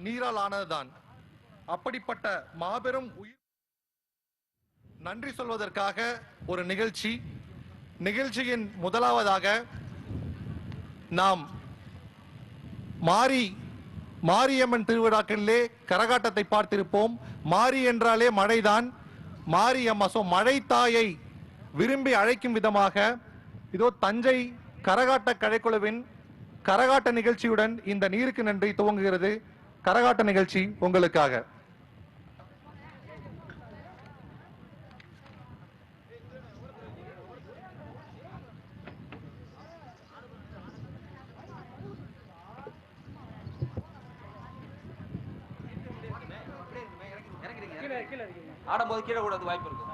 நீரால் ஆனதுதான். அப்படிப்பட்ட மாபெரும் உயிர் நன்றி சொல்வதற்காக ஒரு நிகழ்ச்சியின் முதலாவதாக நாம் மாரியம்மன் திருவிழாக்களிலே கரகாட்டத்தை பார்த்திருப்போம். மாரி என்றாலே மழைதான். மாரியம்மா, மழை தாயை விரும்பி அழைக்கும் விதமாக இதோ தஞ்சை கரகாட்ட கலைக்குழுவின் கரகாட்ட நிகழ்ச்சியுடன் இந்த நீருக்கு நன்றி துவங்குகிறது. கரகாட்ட நிகழ்ச்சி உங்களுக்காக. ஆடும்போது கீழே கூடாது, வாய்ப்பு இருக்கு.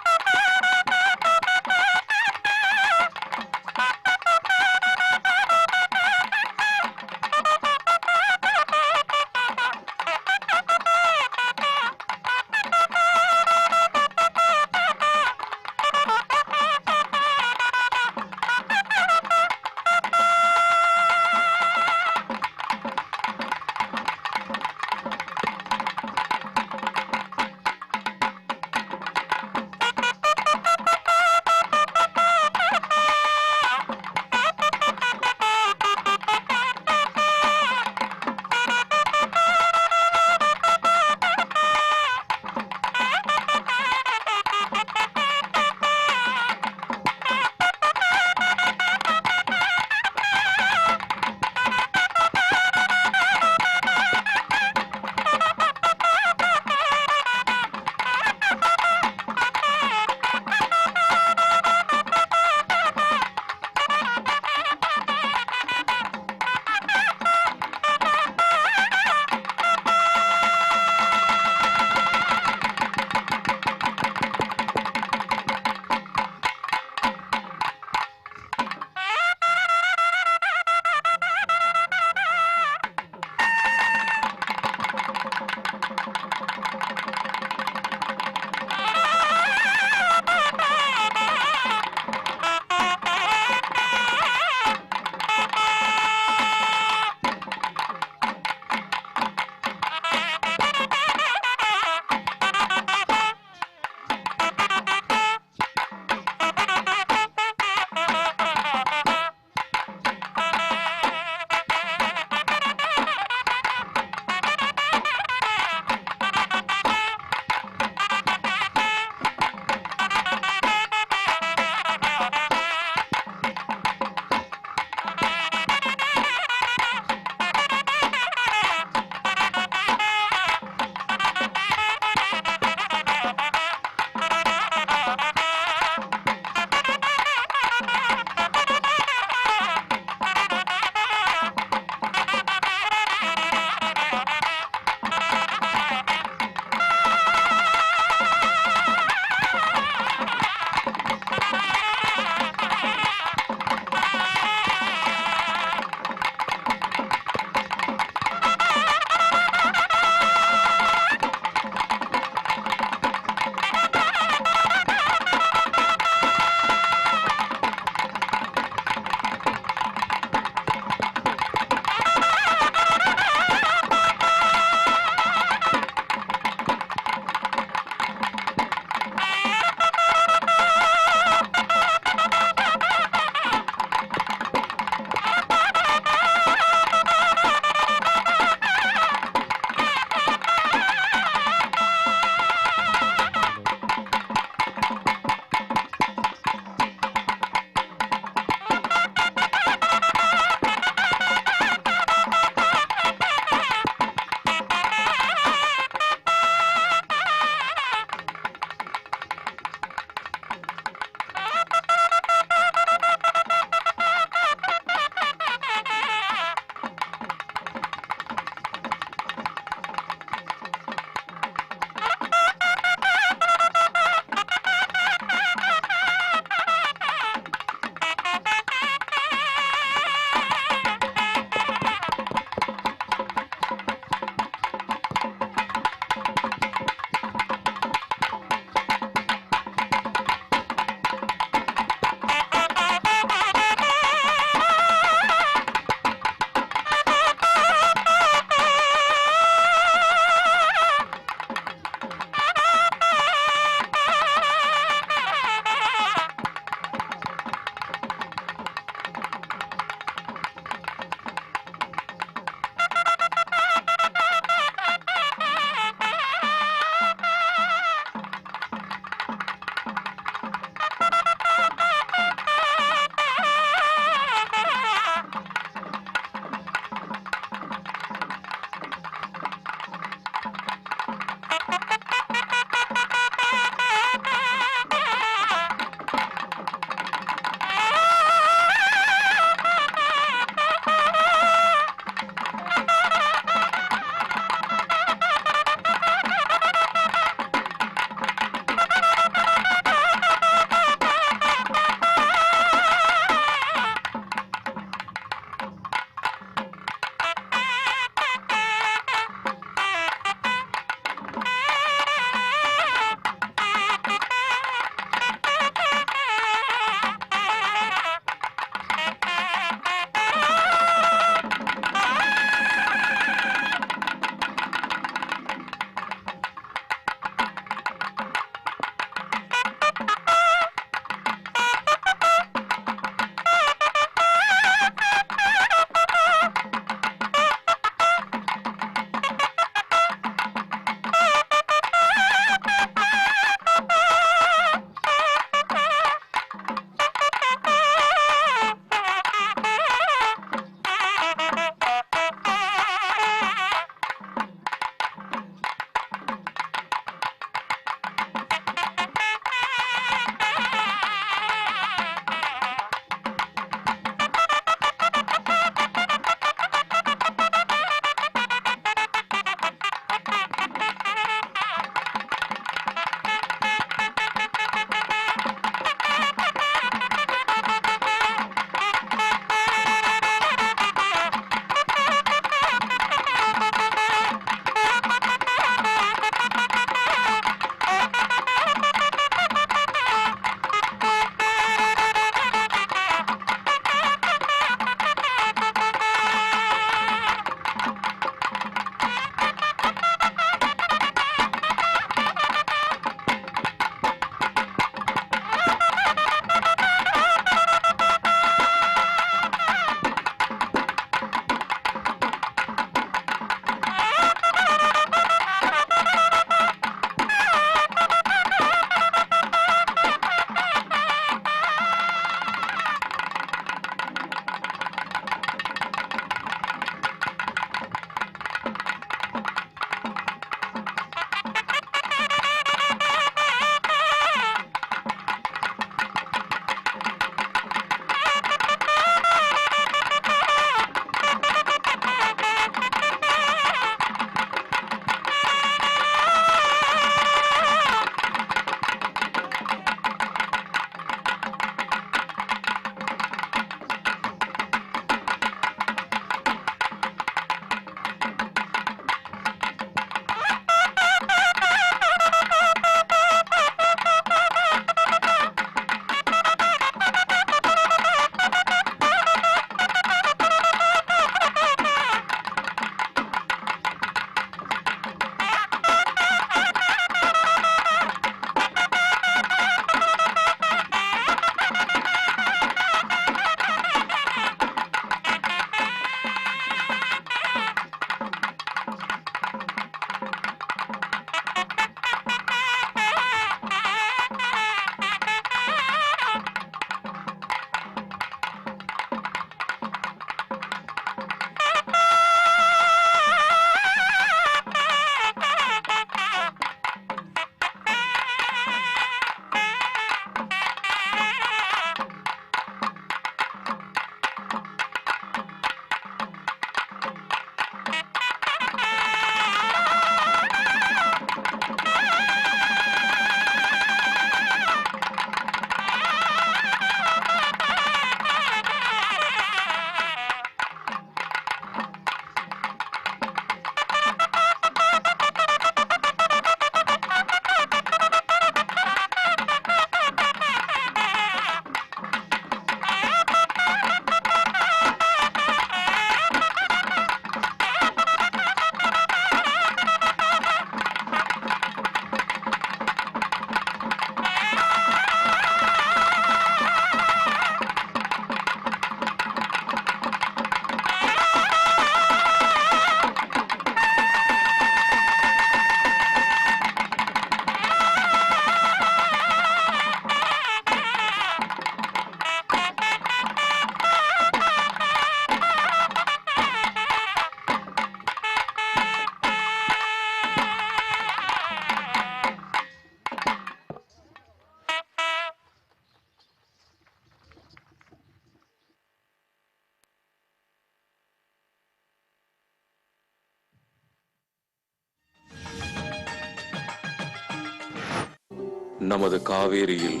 நமது காவேரியில்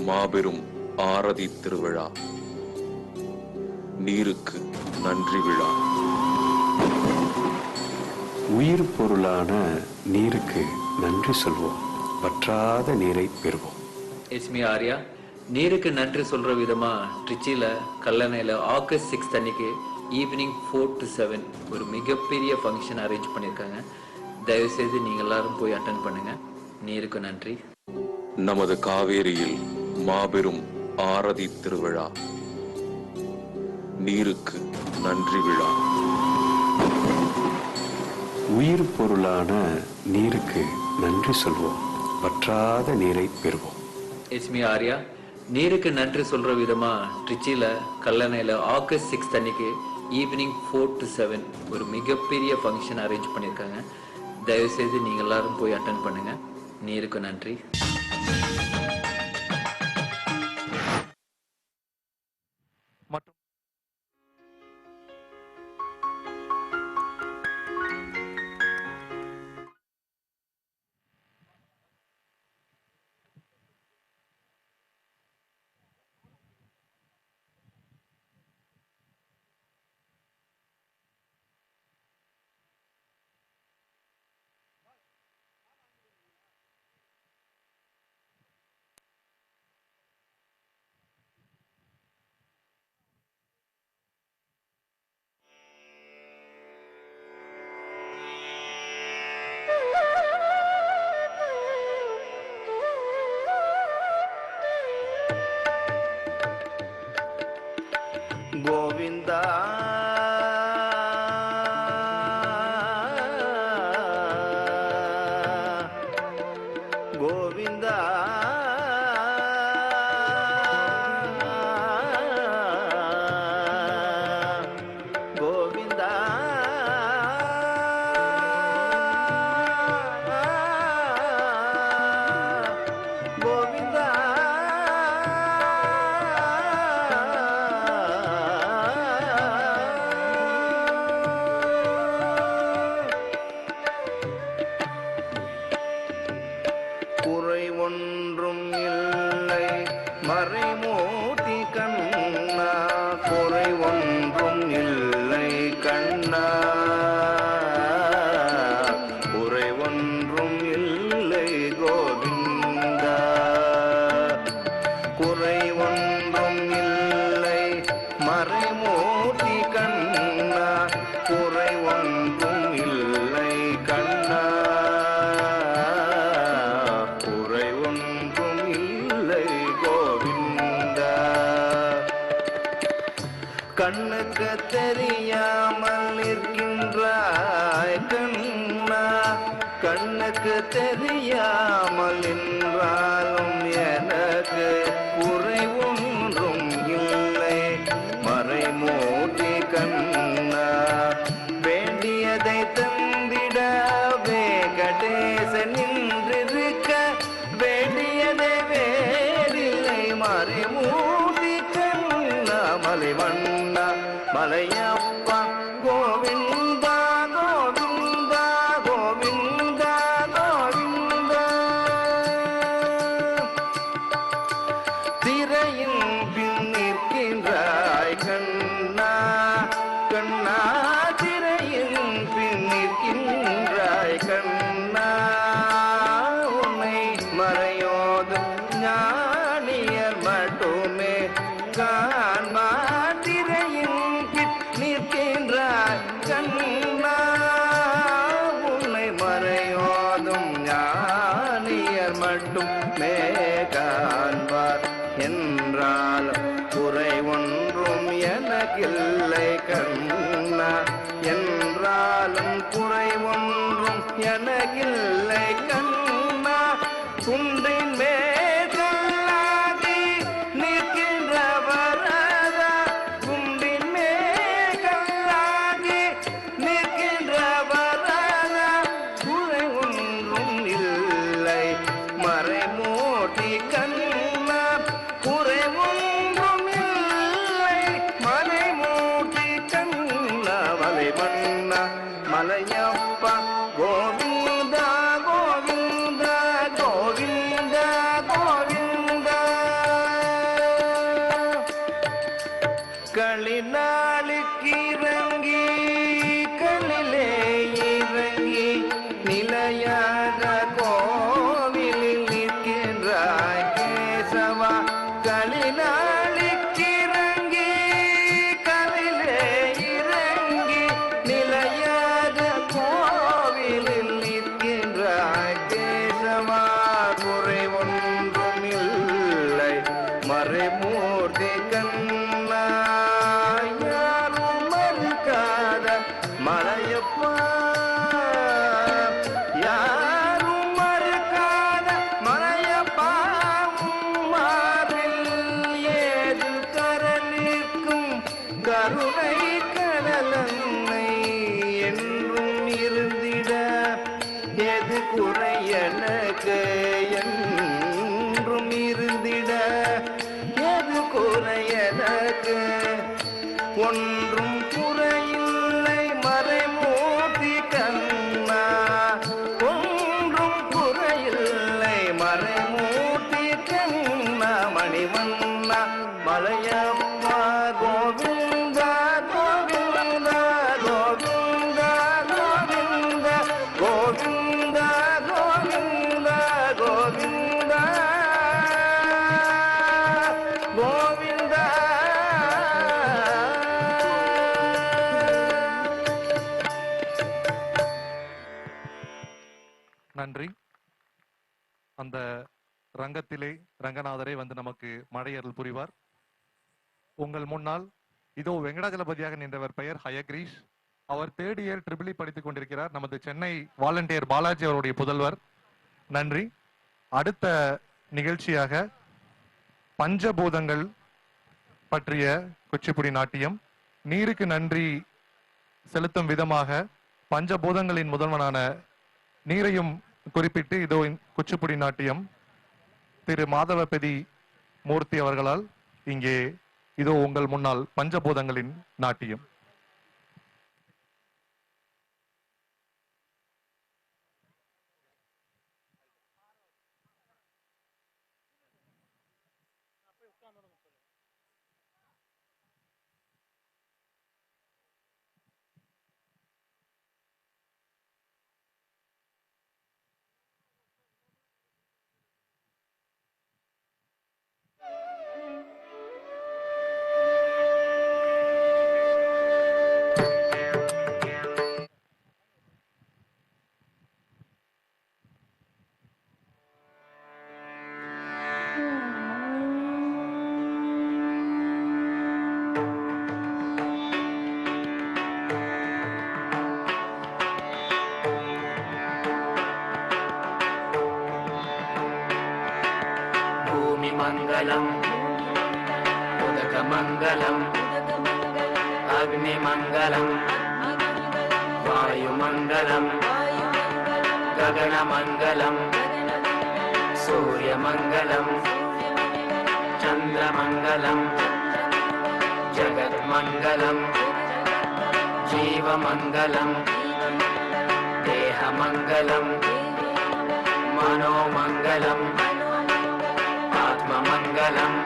மாபெரும் ஆரதி திருவிழா, நீருக்கு நன்றி விழா. உயிர் பொருளான நீருக்கு நன்றி சொல்வோம், வற்றாத நீரை பெறுவோம். It's me Arya. நீருக்கு நன்றி சொல்ற விதமா ட்ரிச்சியில் கல்லணையில் ஆகஸ்ட் 6 அன்னைக்கு ஈவினிங் 4 to 7 ஒரு மிகப்பெரிய ஃபங்க்ஷன் அரேஞ்ச் பண்ணியிருக்காங்க. தயவுசெய்து நீங்கள் எல்லாரும் போய் அட்டன் பண்ணுங்க. நீருக்கு நன்றி. நமது காவேரியில் மாபெரும் ஆரதி திருவிழா, நீருக்கு நன்றி விழா. உயிர் பொருளான நீருக்கு நன்றி சொல்வோம், வற்றாத நீரை பெறுவோம். It's me Arya. நீருக்கு நன்றி சொல்ற விதமா ட்ரிச்சியில் கல்லணையில் ஆகஸ்ட் 6 அன்னைக்கு ஈவினிங் 4 to 7 ஒரு மிகப்பெரிய ஃபங்க்ஷன் அரேஞ்ச் பண்ணியிருக்காங்க. தயவுசெய்து நீங்கள் எல்லாரும் போய் அட்டன் பண்ணுங்க. நீருக்கு நன்றி. மற்றும் கோவிந்தா கோவிந்தா கோவிந்தா கோவிந்தா குறை ஒன்றும் இல்லை மறைமூர்த்தி கண்ணா, குறை ஒன்றும் இல்லை கண்ணா, குறை ஒன்றும் இல்லை கோவிந்தா, குறை ஒன்றும் இல்லை மறைமூர்த்தி கண்ணா, குறை ஒன்றும் இல்லை கண்ணா, குறை ஒன்றும் இல்லை கோவிந்தா. கண்ணுக்கு தெரியாமல் இருக்கின்றாய் கண்ணா, கண்ணுக்கு தெரியாமல் நின்றாலும் எனக்கு குறை ஒன்றும் இல்லை மறைமூர்த்தி கண்ணா, வேண்டியதை தந்திட வேங்கடேசன் நின்றிருக்க, வேண்டியதை வேறில்லை மறைமூர்த்தி கண்ணா, மலைவண்ணா மலையப்பா கோவிந்தா கோவிந்தா கோவிந்தா கோவிந்தா. திரையின் பின் நிற்கின்றாய் கண்ணா, கண்ணா திரையின் பின் நிற்கின்றாய் கண்ணா, உன்னை மறையோதும் ஞானியர் மட்டுமே காண்பார். திரையின் பின் நிற்கின்றாய் கண்ணா, உன்னை மறையோதும் ஞானியர் மட்டுமே காண்பார். என்றாலும் குறை ஒன்றும் எனக்கில்லை கண்ணா, என்றாலும் குறை ஒன்றும் எனக்கில்லை கண்ணா, குன்றின் மேகலாகி நிற்கின்ற வரதா, குன்றின் மேகலாகி நிற்கின்ற வரதா, குறை ஒன்றும் இல்லை மறைமூர்த்தி கண்ணா, குறை ஒன்றும் இல்லை மறைமூர்த்தி கண்ணா. கலினாளுக்கு இறங்கி கல்லிலே இறங்கி நிலையாக கோவிலில் நிற்கின்றாய் கேசவா. கலினாளுக்கு இறங்கி கல்லிலே இறங்கி நிலையாக கோவிலில் நிற்கின்றாய் கேசவா. குறை ஒன்றும் இல்லை மறைமூர்த்தி கண்ணா, யாரும் மறுக்காத மலையப்பா, யாரும் மறுக்காத மலையப்பா. மாறில் ஏது கரலிக்கும் கருணை கடலன்னை என்றும் இருந்திட எது குறை எனக்கு என்றும் இருந்திட எது குறை எனக்கு ஒன்றும் குறையில்லை மறைமூர்த்தி கண்ணா, ஒன்றும் குறையில்லை மறைமூர்த்தி கண்ணா. மணிவண்ணா மலையப்பா கோவிந்தா கோவிந்தா கோவிந்தா கோவிந்தா கோவிந்தா கோவிந்தா கோவிந்தா கோவிந்தா. நன்றி. அந்த ரங்கத்திலே ரங்கநாதரே வந்து நமக்கு மழையருள் புரிவார். உங்கள் முன்னால் இதோ வெங்கடாஜலபதியாக நின்றவர் பெயர் ஹயக்ரீஷ். அவர் 3rd இயர் ட்ரிபிள் படித்துக் கொண்டிருக்கிறார். நமது சென்னை வாலண்டியர் பாலாஜி அவருடைய புதல்வர். நன்றி. அடுத்த நிகழ்ச்சியாக பஞ்சபூதங்கள் பற்றிய குச்சிப்புடி நாட்டியம். நீருக்கு நன்றி செலுத்தும் விதமாக பஞ்சபூதங்களின் முதல்வனான நீரையும் குறிப்பிட்டு இதோ குச்சிப்புடி நாட்டியம் திரு மாதவபதி மூர்த்தி அவர்களால் இங்கே இதோ உங்கள் முன்னால் பஞ்சபூதங்களின் நாட்டியம். मङ्गलम् उदकमङ्गलम् अग्निमङ्गलम् वायुमङ्गलम् गगनमङ्गलम् सूर्यमङ्गलम् चन्द्रमङ्गलम् जगन्मङ्गलम् जीवमङ्गलम् देहमङ्गलम् मनोमङ्गलम् आत्ममङ्गलम्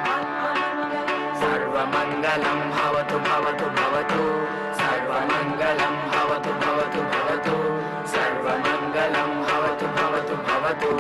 सर्वमङ्गलं भवतु भवतु भवतु सर्वमङ्गलं भवतु भवतु भवतु सर्वमङ्गलं भवतु भवतु भवतु।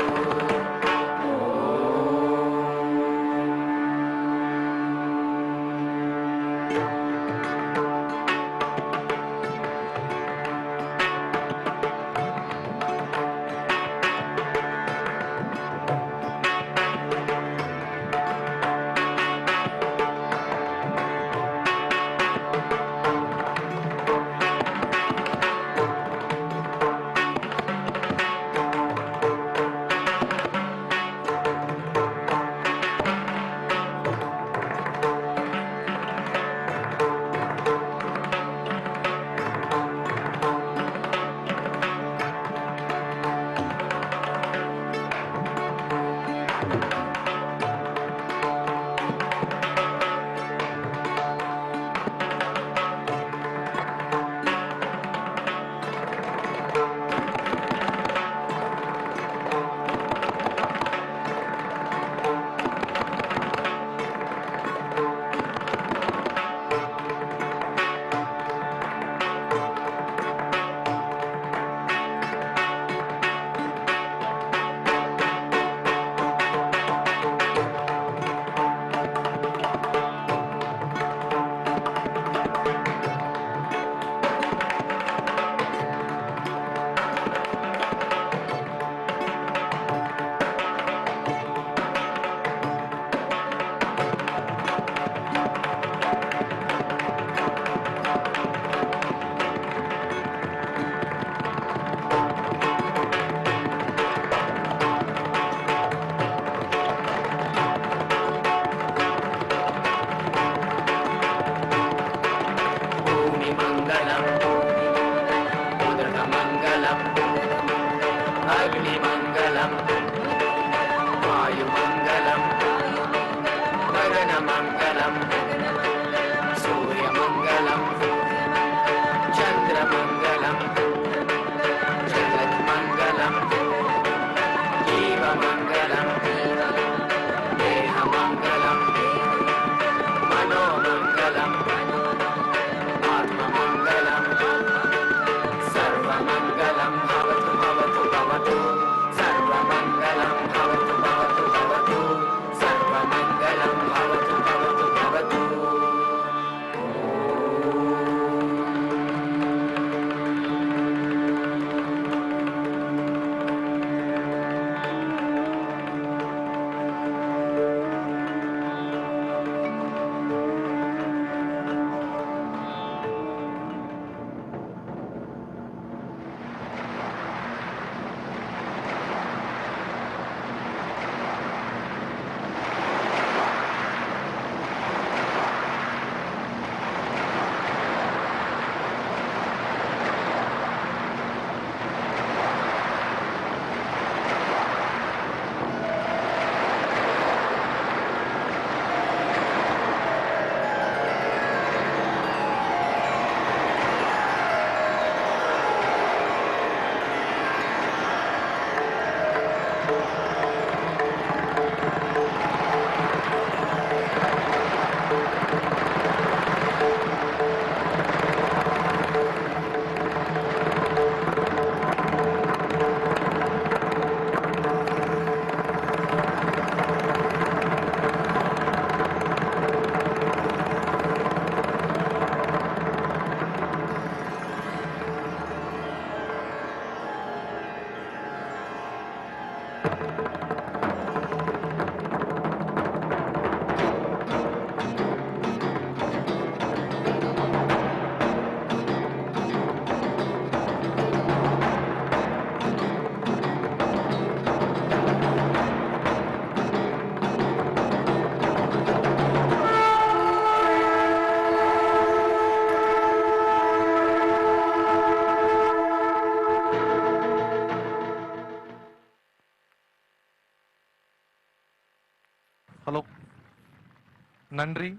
நன்றி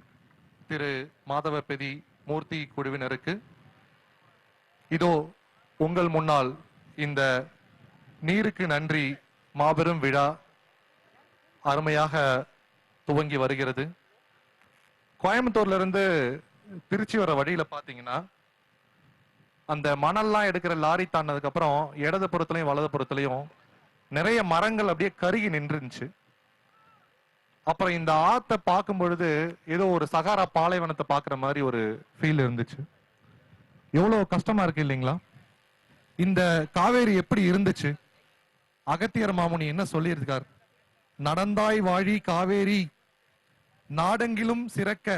திரு மாதவ பெதி மூர்த்தி குழுவினருக்கு. இதோ உங்கள் முன்னால் இந்த நீருக்கு நன்றி மாபெரும் விழா அருமையாக துவங்கி வருகிறது. கோயம்புத்தூர்ல இருந்து திருச்சி வர வழியில பாத்தீங்கன்னா அந்த மணல்லாம் எடுக்கிற லாரி தாண்டதுக்கு அப்புறம் இடது புறத்துலயும் வலது புறத்துலயும் நிறைய மரங்கள் அப்படியே கருகி நின்றுச்சு. அப்புறம் இந்த ஆத்தை பார்க்கும் பொழுது ஏதோ ஒரு சகாரா பாலைவனத்தை பார்க்குற மாதிரி ஒரு ஃபீல் இருந்துச்சு. எவ்வளவு கஷ்டமா இருக்கு இல்லைங்களா? இந்த காவேரி எப்படி இருந்துச்சு? அகத்தியர் மாமுனி என்ன சொல்லியிருக்கார்? நடந்தாய் வாழி காவேரி நாடெங்கிலும் சிறக்க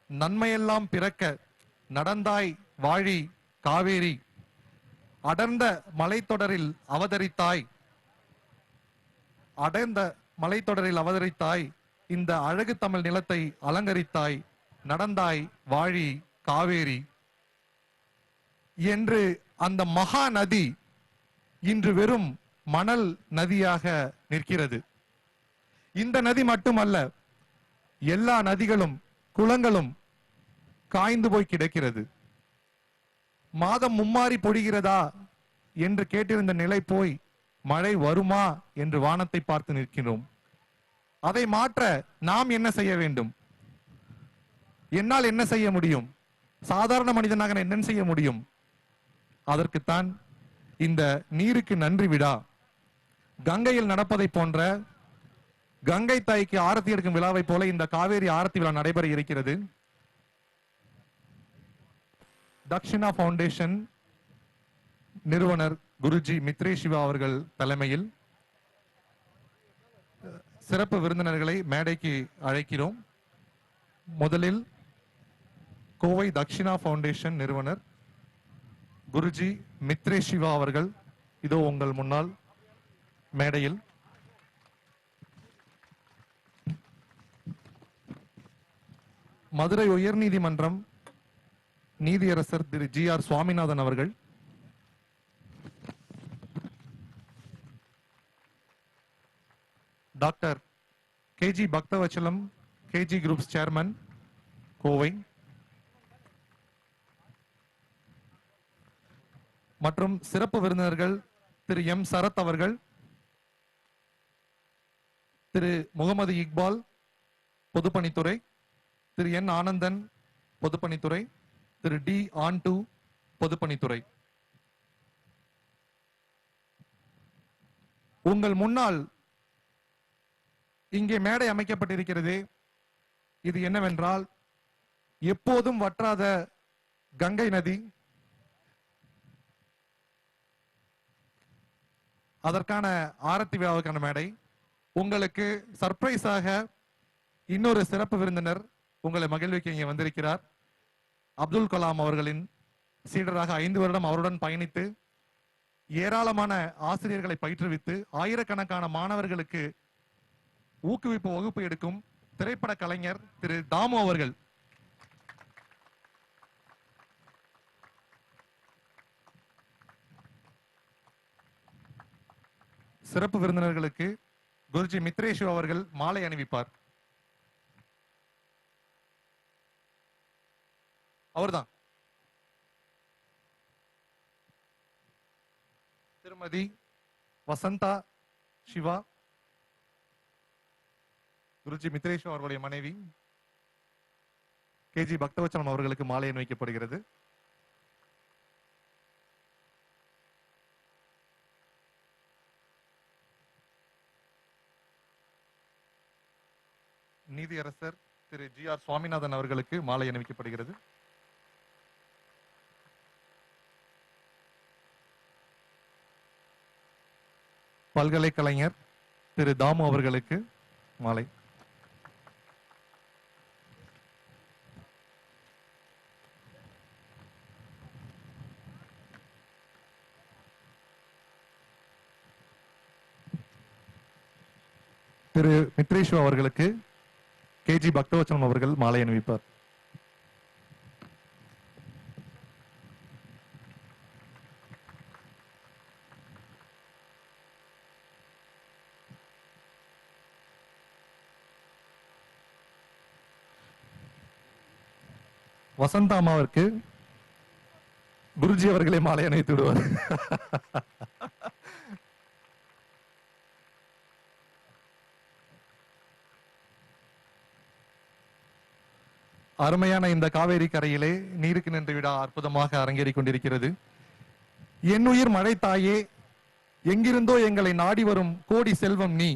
நன்மையெல்லாம் பிறக்க நடந்தாய் வாழி காவேரி அடர்ந்த மலைத்தொடரில் அவதரித்தாய் அடர்ந்த மலைத்தொடரில் அவதரித்தாய் இந்த அழகு தமிழ் நிலத்தை அலங்கரித்தாய் நடந்தாய் வாழி காவேரி என்று அந்த மகா நதி இன்று வெறும் மணல் நதியாக நிற்கிறது. இந்த நதி மட்டுமல்ல, எல்லா நதிகளும் குளங்களும் காய்ந்து போய் கிடக்கிறது. மாதம் மும்மாறி பொழிகிறதா என்று கேட்டிருந்த நிலை போய் மழை வருமா என்று வானத்தை பார்த்து நிற்கிறோம். அதை மாற்ற நாம் என்ன செய்ய வேண்டும்? என்னால் என்ன செய்ய முடியும்? சாதாரண மனிதனாக நான் என்ன செய்ய முடியும்? அதற்குத்தான் இந்த நீருக்கு நன்றி விழா. கங்கையில் நடப்பதை போன்ற கங்கை தாய்க்கு ஆரத்தி எடுக்கும் விழாவை போல இந்த காவேரி ஆரத்தி விழா நடைபெற இருக்கிறது. தக்ஷிணா ஃபவுண்டேஷன் நிறுவனர் குருஜி மித்ரே சிவா அவர்கள் தலைமையில் சிறப்பு விருந்தினர்களை மேடைக்கு அழைக்கிறோம். முதலில் கோவை தக்ஷிணா ஃபவுண்டேஷன் நிறுவனர் குருஜி மித்ரே சிவா அவர்கள் இதோ உங்கள் முன்னால் மேடையில். மதுரை உயர்நீதிமன்றம் நீதியரசர் திரு GR சுவாமிநாதன் அவர்கள், doctor KG Bhaktavatsalam KG groups chairman Kovai, மற்றும் சிறப்பு விருந்தினர்கள் திரு M சரத் அவர்கள், திரு முகமது இக்பால் பொதுப்பணித்துறை, திரு N ஆனந்தன் பொதுப்பணித்துறை, திரு D ஆண்டு பொதுப்பணித்துறை. உங்கள் முன்னால் இங்கே மேடை அமைக்கப்பட்டிருக்கிறது. இது என்னவென்றால் எப்போதும் வற்றாத கங்கை நதி, அதற்கான ஆரத்தி விழாவுக்கான மேடை. உங்களுக்கு சர்ப்ரைஸாக இன்னொரு சிறப்பு விருந்தினர் உங்களை மகிழ்விக்க இங்கே வந்திருக்கிறார். அப்துல் கலாம் அவர்களின் சீடராக 5 வருடம் அவருடன் பயணித்து ஏராளமான ஆசிரியர்களை பயிற்றுவித்து ஆயிரக்கணக்கான மாணவர்களுக்கு ஊக்குவிப்பு வகுப்பு எடுக்கும் திரைப்பட கலைஞர் திரு தாமு அவர்கள். சிறப்பு விருந்தினர்களுக்கு குருஜி மித்ரேஷு அவர்கள் மாலை அணிவிப்பார். அவர்தான் திருமதி வசந்தா சிவா, குருஜி மித்ரேஷு அவர்களுடைய மனைவி. KG பக்தவச்சலம் அவர்களுக்கு மாலை அணிவிக்கப்படுகிறது. நீதியரசர் திரு GR சுவாமிநாதன் அவர்களுக்கு மாலை அணிவிக்கப்படுகிறது. பல்கலைக்கலைஞர் திரு தாமு அவர்களுக்கு மாலை. திரு மித்ரேஷு அவர்களுக்கு KG பக்தவச்சலம் அவர்கள் மாலை அணிவிப்பார். வசந்தா அம்மாவிற்கு குருஜி அவர்களே மாலை அணிவித்து விடுவார். அருமையான இந்த காவேரி கரையிலே நீருக்கு நின்று விழா அற்புதமாக அரங்கேறிக் கொண்டிருக்கிறது. என்னுயிர் மழை தாயே, எங்கிருந்தோ எங்களை நாடி வரும் கோடி செல்வம் நீ,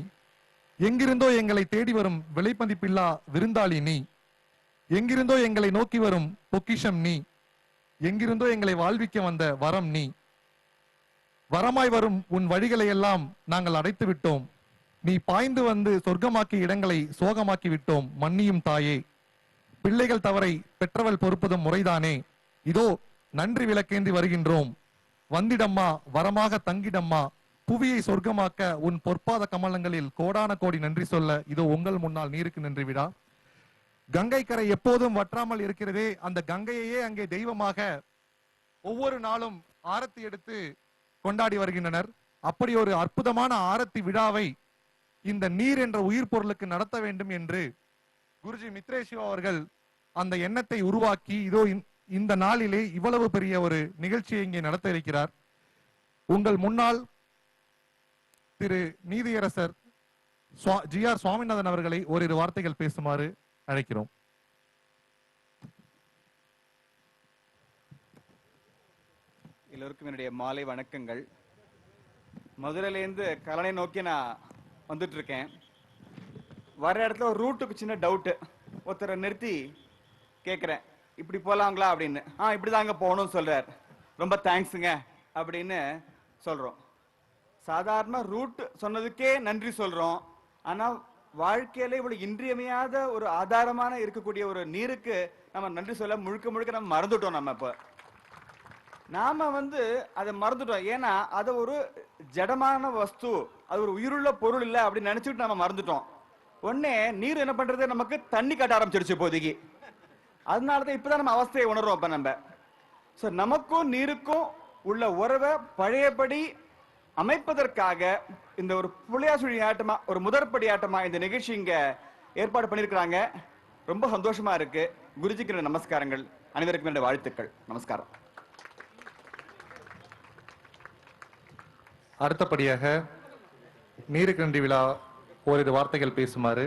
எங்கிருந்தோ எங்களை தேடி வரும் விலைமதிப்பில்லா விருந்தாளி நீ, எங்கிருந்தோ எங்களை நோக்கி வரும் பொக்கிஷம் நீ, எங்கிருந்தோ எங்களை வாழ்விக்க வந்த வரம் நீ. வரமாய் வரும் உன் வழிகளை எல்லாம் நாங்கள் அடைத்து விட்டோம். நீ பாய்ந்து வந்து சொர்க்கமாக்கிய இடங்களை சோகமாக்கி விட்டோம். மன்னியும் தாயே, பிள்ளைகள் தவறை பெற்றவள் பொறுப்பதும் முறைதானே. இதோ நன்றி விளக்கேந்தி வருகின்றோம். வந்திடம்மா, வரமாக தங்கிடம்மா, புவியை சொர்க்கமாக்க உன் பொற்பாத கமலங்களில் கோடான கோடி நன்றி சொல்ல இதோ உங்கள் முன்னால் நீருக்கு நன்றி விழா. கங்கை கரை எப்போதும் வற்றாமல் இருக்கிறதே, அந்த கங்கையையே அங்கே தெய்வமாக ஒவ்வொரு நாளும் ஆரத்தி எடுத்து கொண்டாடி வருகின்றனர். அப்படி ஒரு அற்புதமான ஆரத்தி விழாவை இந்த நீர் என்ற உயிர் பொருளுக்கு நடத்த வேண்டும் என்று குருஜி மித்ரேஷிவா அவர்கள் அந்த எண்ணத்தை உருவாக்கி இதோ இந்த நாளிலே இவ்வளவு பெரிய ஒரு நிகழ்ச்சியை இங்கே நடத்த இருக்கிறார். உங்கள் முன்னால் திரு நீதியரசர் GR சுவாமிநாதன் அவர்களை ஓரிரு வார்த்தைகள் பேசுமாறு அழைக்கிறோம். எல்லோருக்கும் என்னுடைய மாலை வணக்கங்கள். மதுரையிலேருந்து கல்லணை நோக்கி நான் வந்துட்டு இருக்கேன். வர இடத்துல ஒரு ரூட்டுக்கு சின்ன டவுட்டு. ஒருத்தரை நிறுத்தி கேட்குறேன், இப்படி போகலாங்களா அப்படின்னு. இப்படி தாங்க போகணும்னு சொல்கிறார். ரொம்ப தேங்க்ஸுங்க அப்படின்னு சொல்கிறோம். சாதாரண ரூட் சொன்னதுக்கே நன்றி சொல்கிறோம். ஆனால் வாழ்க்கையில இவ்வளவு இன்றியமையாத ஒரு ஆதாரமான இருக்கக்கூடிய ஒரு நீருக்கு நம்ம நன்றி சொல்ல முழுக்க முழுக்க நம்ம மறந்துட்டோம். நம்ம இப்போ நாம அதை மறந்துட்டோம். ஏன்னா அது ஒரு ஜடமான வஸ்து, அது ஒரு உயிருள்ள பொருள் இல்லை அப்படின்னு நினைச்சுட்டு நம்ம மறந்துட்டோம். உடனே நீர் என்ன பண்றது, நமக்கு தண்ணி காட்ட ஆரம்பிச்சிருச்சு இப்போதைக்கு. அதனாலதான் இப்பதான் நம்ம அவஸ்தையை உணர்றோம். இப்ப நம்ம நமக்கும் நீருக்கும் உள்ள உறவை பழையபடி அமைப்பதற்காக இந்த ஒரு புளியாசுழி ஆட்டமா, ஒரு முதற்படி ஆட்டமா இந்த நிகழ்ச்சி இங்க ஏற்பாடு பண்ணிருக்கிறாங்க. ரொம்ப சந்தோஷமா இருக்கு. குருஜிக்கு நமஸ்காரங்கள், அனைவருக்கும் என்னுடைய வாழ்த்துக்கள். நமஸ்காரம். அடுத்தபடியாக நீருக்கு நன்றி விழா ஓரிரு வார்த்தைகள் பேசுமாறு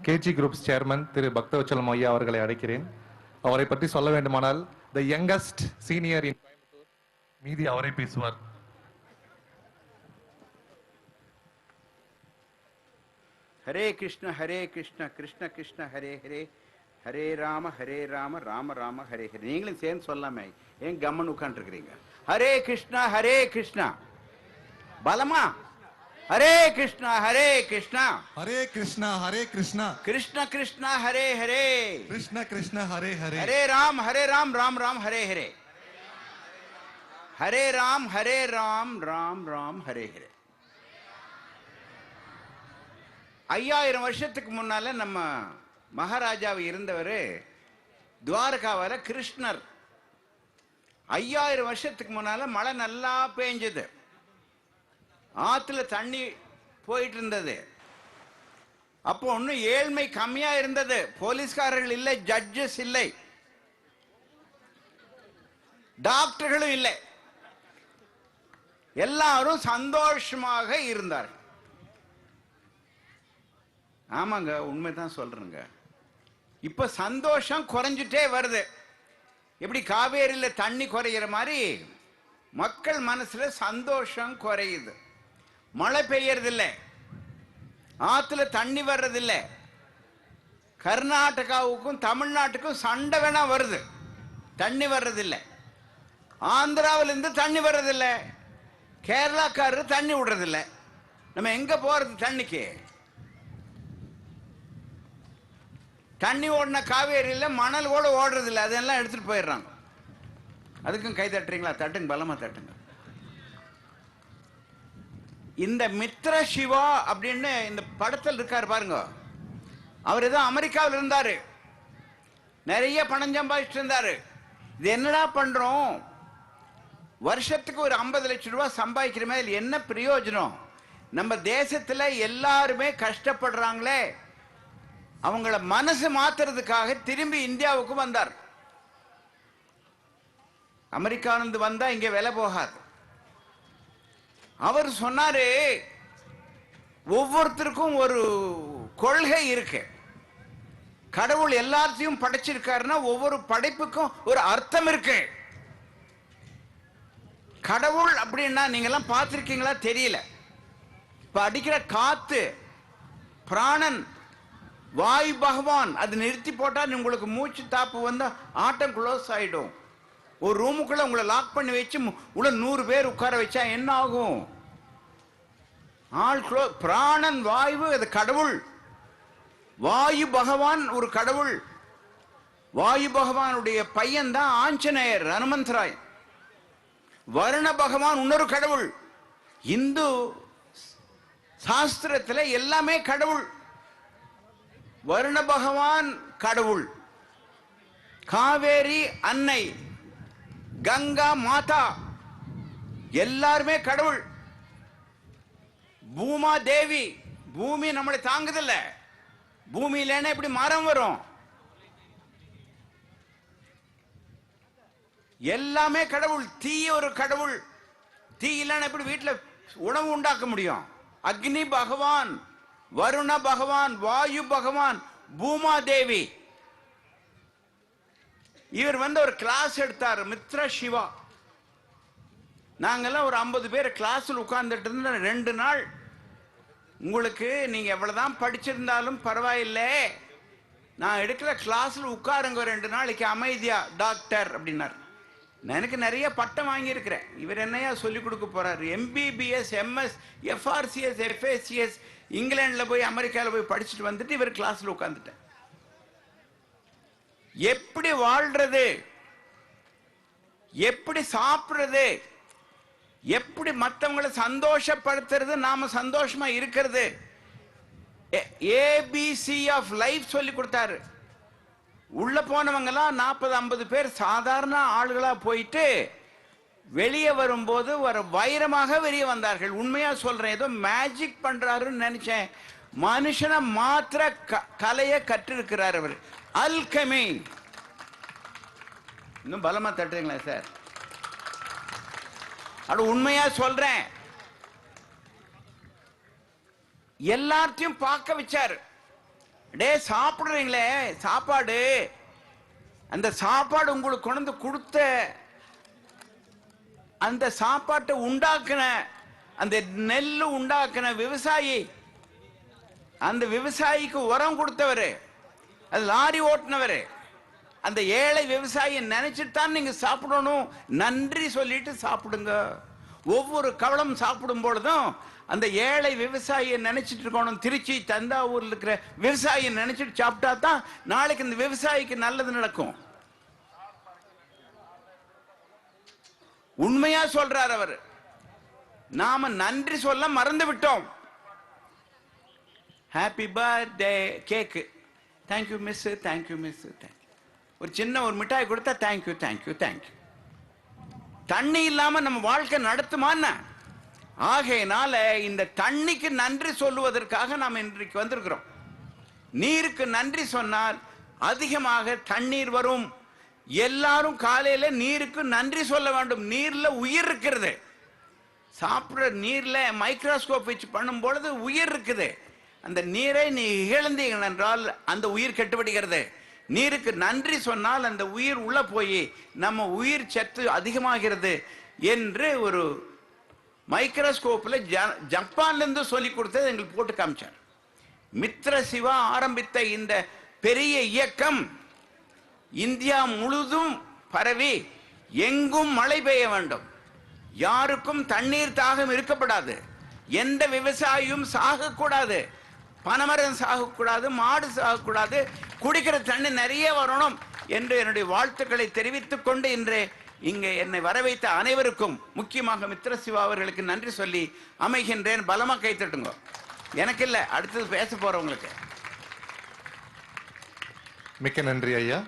KG குரூப்ஸ் சேர்மன் திரு பக்தவச்சலம் ஐயா அவர்களை அழைக்கிறேன். அவரை பற்றி சொல்ல வேண்டுமானால் த யங்கஸ்ட் சீனியர் இன் கோயம்புத்தூர், மீதி அவரை பேசுவார். ஹரே கிருஷ்ண கிருஷ்ண கிருஷ்ண ஹரே ஹரே, ஹரே ராம ராம ராம ஹரே ஹரே. நீங்களும் சேர்ந்து சொல்லாமே, ஏன் கம்மன் உட்காந்துருக்கிறீங்க? ஹரே கிருஷ்ணா பலமா. ஹரே கிருஷ்ணா ஹரே கிருஷ்ணா கிருஷ்ண கிருஷ்ண ஹரே ஹரே, கிருஷ்ண கிருஷ்ண ஹரே ஹரே, ஹரே ராம் ராம் ராம் ஹரே ஹரே, ஹரே ராம் ராம் ராம் ஹரே ஹரே. 5000 வருஷத்துக்கு முன்னால நம்ம மகாராஜாவை இருந்தவர் துவாரகாவில கிருஷ்ணர். 5000 வருஷத்துக்கு முன்னால மழை நல்லா பெஞ்சது, ஆத்துல தண்ணி போயிட்டு இருந்தது. அப்போ ஒன்னும் ஏழ்மை கம்மியா இருந்தது. போலீஸ்காரர்கள் இல்லை, ஜட்ஜஸ் இல்லை, டாக்டர்களும் இல்லை, எல்லாரும் சந்தோஷமாக இருந்தார்கள். ஆமாங்க, உண்மைதான் சொல்றேங்க. இப்ப சந்தோஷம் குறைஞ்சிட்டே வருது. எப்படி காவேரியில தண்ணி குறைகிற மாதிரி மக்கள் மனசுல சந்தோஷம் குறையுது. மழை பெய்யறதில்லை, ஆத்துல தண்ணி வர்றதில்லை. கர்நாடகாவுக்கும் தமிழ்நாட்டுக்கும் சண்டை வேணா வருது, தண்ணி வர்றதில்லை. ஆந்திராவிலிருந்து தண்ணி வர்றதில்லை, கேரளாக்காரர் தண்ணி விடுறதில்லை. நம்ம எங்க போறது தண்ணிக்கு? தண்ணி ஓடின காவேரியில மணல் கூட ஓடுறதில்லை, அதெல்லாம் எடுத்துட்டு போயிடுறாங்க. அதுக்கும் கை தட்டுறீங்களா? தட்டுங்க, பலமா தட்டுங்க. இந்த மித்ர சிவா அப்படின்னு இந்த படத்தில் இருக்காரு பாருங்க, அவர் ஏதோ அமெரிக்காவில் இருந்தாரு, நிறைய பணம் சம்பாதிச்சுட்டு இருந்தாரு. இது என்னடா பண்றோம், வருஷத்துக்கு ஒரு 50 லட்சம் ரூபாய் சம்பாதிக்கிறமே, என்ன பிரயோஜனம்? நம்ம தேசத்துல எல்லாருமே கஷ்டப்படுறாங்களே, அவங்கள மனசு மாத்துறதுக்காக திரும்பி இந்தியாவுக்கு வந்தார். அமெரிக்காவிலிருந்து வந்தா இங்க விலை போகாது. அவர் சொன்னாரு, ஒவ்வொருத்தருக்கும் ஒரு கொள்கை இருக்கு. கடவுள் எல்லாத்தையும் படைச்சிருக்காருன்னா ஒவ்வொரு படைப்புக்கும் ஒரு அர்த்தம் இருக்கு. கடவுள் அப்படின்னா நீங்க எல்லாம் பார்த்திருக்கீங்களா தெரியல. இப்ப அடிக்கிற காத்து பிராணன், வாயு பகவான், அது நிறுத்தி போட்டா உங்களுக்கு மூச்சு தாப்பு வந்தா ஆட்டம் க்ளோஸ் ஆயிடும். ஒரு ரூமுக்குள்ள உங்களை லாக் பண்ணி வச்சு உள்ள 100 பேர் உட்கார வச்சா என்ன ஆகும்? ஆள் பிராணன், வாயு, அது கடவுள். வாயு பகவான் ஒரு கடவுள். வாயு பகவானுடைய பையன் தான் ஆஞ்சநேயர், ஹனுமந்தராய். வருண பகவான் இன்னொரு கடவுள். இந்து சாஸ்திரத்துல எல்லாமே கடவுள். வருண பகவான் கடவுள், காவேரி அன்னை, கங்கா மாதா எல்லாருமே கடவுள். பூமா தேவி, பூமி நம்மளை தாங்குதில்ல. பூமி இல்லைன்னா எப்படி மரம் வரும்? எல்லாமே கடவுள். தீ ஒரு கடவுள். தீ இல்லைன்னா எப்படி வீட்டுல உணவு உண்டாக்க முடியும்? அக்னி பகவான், வருண பகவான், வாயு பகவான், பூமா தேவி. இவர் ஒரு கிளாஸ் எடுத்தார், மித்ர சிவா. நாங்கெல்லாம் ஒரு 50 பேர் கிளாஸ்ல உட்கார்ந்துட்டு இருந்த 2 நாள். உங்களுக்கு நீங்க எவ்வளவுதான் படிச்சிருந்தாலும் பரவாயில்லை, நான் எடுக்கிற கிளாஸ்ல உட்காருங்க 2 நாளைக்கு அமைதியா டாக்டர் அப்படின்னார். எனக்கு நிறைய பட்டம் வாங்கி இருக்கிறேன். இவர் என்னையா சொல்லி கொடுக்க போறாரு? MBBS, MS, FRCS, FACS இங்கிலாந்துல போய் அமெரிக்கால போய் படிச்சுட்டு வந்துட்டு இவர் கிளாஸ்ல உட்கார்ந்துட்டேன். எப்படி வாழ்றது, எப்படி சாப்பிடுறது, எப்படி மற்றவங்களை சந்தோஷப்படுத்துறது, நாம சந்தோஷமா இருக்கிறது, ABC ஆஃப் லைஃப் சொல்லி கொடுத்தாரு. உள்ள போனவங்க எல்லாம் 40-50 பேர் சாதாரண ஆளுகளா போயிட்டு வெளியே வரும்போது ஒரு வைரமாக வெளியே வந்தார்கள். உண்மையா சொல்றேன், ஏதோ மேஜிக் பண்றாருன்னு நினைச்சேன். மனுஷனை மாத்திர கலையை கற்றிருக்கிறார் அவர். அல்கெமி. இன்னும் பலமா தட்டுறீங்களா சார்? அது உண்மையா சொல்றேன். எல்லாத்தையும் பார்க்க வச்சாரு. டே சாப்பிடுறீங்களே சாப்பாடு, அந்த சாப்பாடு உங்களுக்கு கொண்டு கொடுத்த, அந்த சாப்பாட்டை உண்டாக்குன, அந்த நெல்லு உண்டாக்குன விவசாயி, அந்த விவசாயிக்கு உரம் கொடுத்தவரு, அது லாரி ஓட்டுனவரு, அந்த ஏழை விவசாயியை நினைச்சிட்டு தான் நீங்க சாப்பிடணும். நன்றி சொல்லிட்டு சாப்பிடுங்க. ஒவ்வொரு கவளம் சாப்பிடும் பொழுதும் அந்த ஏழை விவசாயியை நினைச்சிட்டு இருக்கணும். திருச்சி, தஞ்சாவூர்ல இருக்கிற விவசாயியை நினைச்சிட்டு சாப்பிட்டா தான் நாளைக்கு இந்த விவசாயிக்கு நல்லது நடக்கும். உண்மையா சொல்றார் அவர். நாம நன்றி சொல்ல மறந்து விட்டோம். Happy birthday cake, thank you miss, thank you miss, ஒரு சின்ன ஒரு மிட்டாய் கொடுத்தா தேங்க்யூ தேங்க்யூ தேங்க்யூ. தண்ணி இல்லாம நம்ம வாழ்க்கை நடத்துமான்னு. ஆகையினால இந்த தண்ணிக்கு நன்றி சொல்லுவதற்காக நாம் இன்றைக்கு வந்திருக்கிறோம். நீருக்கு நன்றி சொன்னால் அதிகமாக தண்ணீர் வரும். எல்லாரும் காலையில நீருக்கு நன்றி சொல்ல வேண்டும். நீர்ல உயிர் இருக்கிறது. சாப்பிடுற நீர்ல மைக்ரோஸ்கோப் வச்சு பண்ணும் பொழுது உயிர் இருக்குது. அந்த நீரை நீ இழந்தீர்கள் என்றால் அந்த உயிர் கெட்டுவிடுகிறது. நீருக்கு நன்றி சொன்னால் அந்த உயிர் உள்ள போய் நம்ம உயிர் சத்து அதிகமாகிறது என்று ஒரு மைக்ரோஸ்கோப்ல ஜப்பான்ல இருந்து சொல்லி கொடுத்தது எங்களுக்கு போட்டு காமிச்சார். மித்ர சிவா ஆரம்பித்த இந்த பெரிய இயக்கம் இந்தியா முழுதும் பரவி எங்கும் மழை பெய்ய வேண்டும். யாருக்கும் தண்ணீர் தாகம் இருக்கப்படாது. எந்த விவசாயியும் சாகக்கூடாது. பனைமரம் சாகக்கூடாது, மாடு சாகக்கூடாது, குடிக்கிற தண்ணி நிறைய வரணும் என்று என்னுடைய வாழ்த்துக்களை தெரிவித்துக் கொண்டு இன்று இங்கே என்னை வரவைத்த அனைவருக்கும், முக்கியமாக மித்ர சிவா அவர்களுக்கு நன்றி சொல்லி அமைகின்றேன். பலமா கை தட்டுங்க. எனக்கு இல்ல, அடுத்தது பேச போறவங்களுக்கு. மிக்க நன்றி ஐயா.